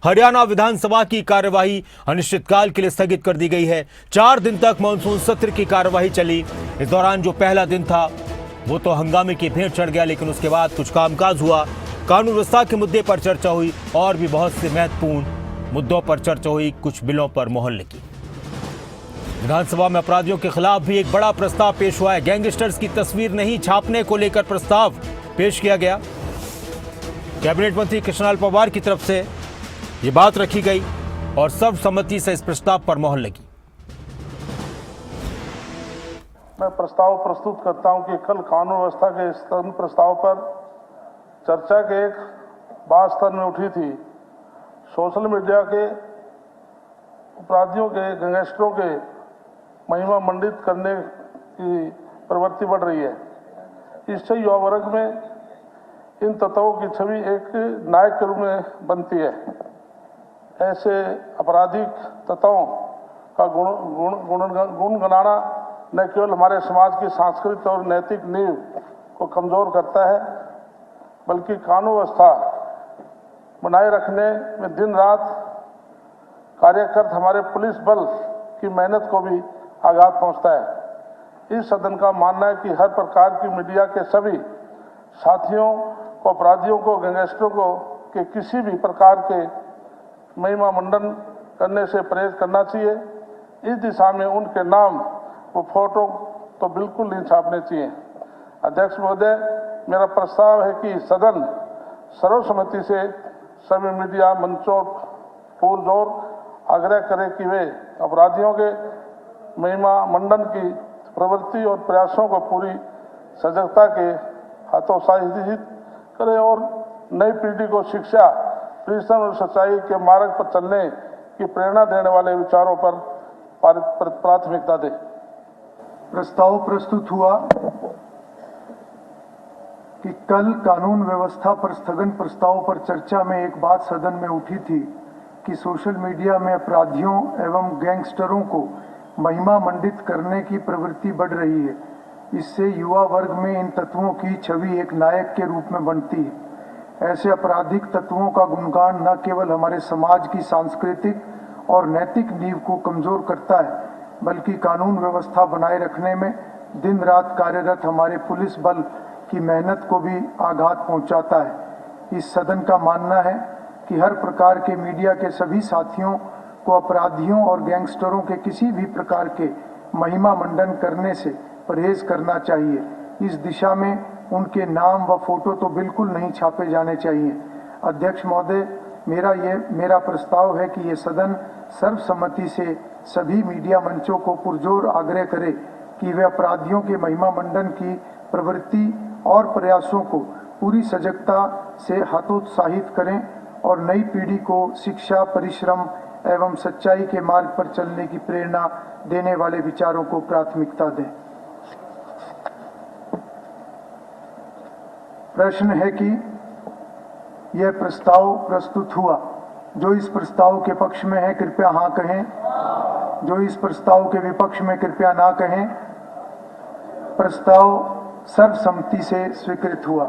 हरियाणा विधानसभा की कार्यवाही अनिश्चितकाल के लिए स्थगित कर दी गई है। 4 दिन तक मानसून सत्र की कार्यवाही चली। इस दौरान जो पहला दिन था वो तो हंगामे की भेंट चढ़ गया, लेकिन उसके बाद कुछ कामकाज हुआ, कानून व्यवस्था के मुद्दे पर चर्चा हुई और भी बहुत से महत्वपूर्ण मुद्दों पर चर्चा हुई। कुछ बिलों पर मोहर लगी। विधानसभा में अपराधियों के खिलाफ भी एक बड़ा प्रस्ताव पेश हुआ है। गैंगस्टर्स की तस्वीर नहीं छापने को लेकर प्रस्ताव पेश किया गया। कैबिनेट मंत्री कृष्णलाल पंवार की तरफ से ये बात रखी गई और सर्वसम्मति से इस प्रस्ताव पर मोहर लगी। मैं प्रस्ताव प्रस्तुत करता हूं कि कल कानून व्यवस्था के स्थगन प्रस्ताव पर चर्चा के एक बात स्तर में उठी थी। सोशल मीडिया के अपराधियों के गैंगस्टरों के महिमा मंडित करने की प्रवृत्ति बढ़ रही है। इससे युवा वर्ग में इन तत्वों की छवि एक नायक के रूप में बनती है। ऐसे आपराधिक तत्वों का गुणगणाना न केवल हमारे समाज की सांस्कृतिक और नैतिक नींव को कमजोर करता है, बल्कि कानून व्यवस्था बनाए रखने में दिन रात कार्यरत हमारे पुलिस बल की मेहनत को भी आघात पहुंचता है। इस सदन का मानना है कि हर प्रकार की मीडिया के सभी साथियों को अपराधियों को, गैंगस्टरों को के किसी भी प्रकार के महिमा मंडन करने से परहेज करना चाहिए। इस दिशा में उनके नाम व फोटो तो बिल्कुल नहीं छापने चाहिए। अध्यक्ष महोदय, मेरा प्रस्ताव है कि सदन सर्वसम्मति से सभी मीडिया मंचों पुरजोर आग्रह करे कि वे अपराधियों के महिमा मंडन की प्रवृत्ति और प्रयासों को पूरी सजगता के हतोत्साहित करें और नई पीढ़ी को शिक्षा, परिश्रम और सच्चाई के मार्ग पर चलने की प्रेरणा देने वाले विचारों पर प्राथमिकता दें। प्रस्ताव प्रस्तुत हुआ कि कल कानून व्यवस्था पर स्थगन प्रस्ताव पर चर्चा में एक बात सदन में उठी थी कि सोशल मीडिया में अपराधियों एवं गैंगस्टरों को महिमा मंडित करने की प्रवृत्ति बढ़ रही है। इससे युवा वर्ग में इन तत्वों की छवि एक नायक के रूप में बनती है। ऐसे आपराधिक तत्वों का गुणगान न केवल हमारे समाज की सांस्कृतिक और नैतिक नींव को कमजोर करता है, बल्कि कानून व्यवस्था बनाए रखने में दिन रात कार्यरत हमारे पुलिस बल की मेहनत को भी आघात पहुंचाता है। इस सदन का मानना है कि हर प्रकार के मीडिया के सभी साथियों को अपराधियों और गैंगस्टरों के किसी भी प्रकार के महिमा मंडन करने से परहेज करना चाहिए। इस दिशा में उनके नाम व फोटो तो बिल्कुल नहीं छापे जाने चाहिए। अध्यक्ष महोदय, मेरा प्रस्ताव है कि ये सदन सर्वसम्मति से सभी मीडिया मंचों को पुरजोर आग्रह करे कि वे अपराधियों के महिमा मंडन की प्रवृत्ति और प्रयासों को पूरी सजगता से हतोत्साहित करें और नई पीढ़ी को शिक्षा, परिश्रम एवं सच्चाई के मार्ग पर चलने की प्रेरणा देने वाले विचारों को प्राथमिकता दें। प्रश्न है कि यह प्रस्ताव प्रस्तुत हुआ। जो इस प्रस्ताव के पक्ष में है कृपया हाँ कहें। जो इस प्रस्ताव के विपक्ष में कृपया ना कहें। प्रस्ताव सर्वसम्मति से स्वीकृत हुआ।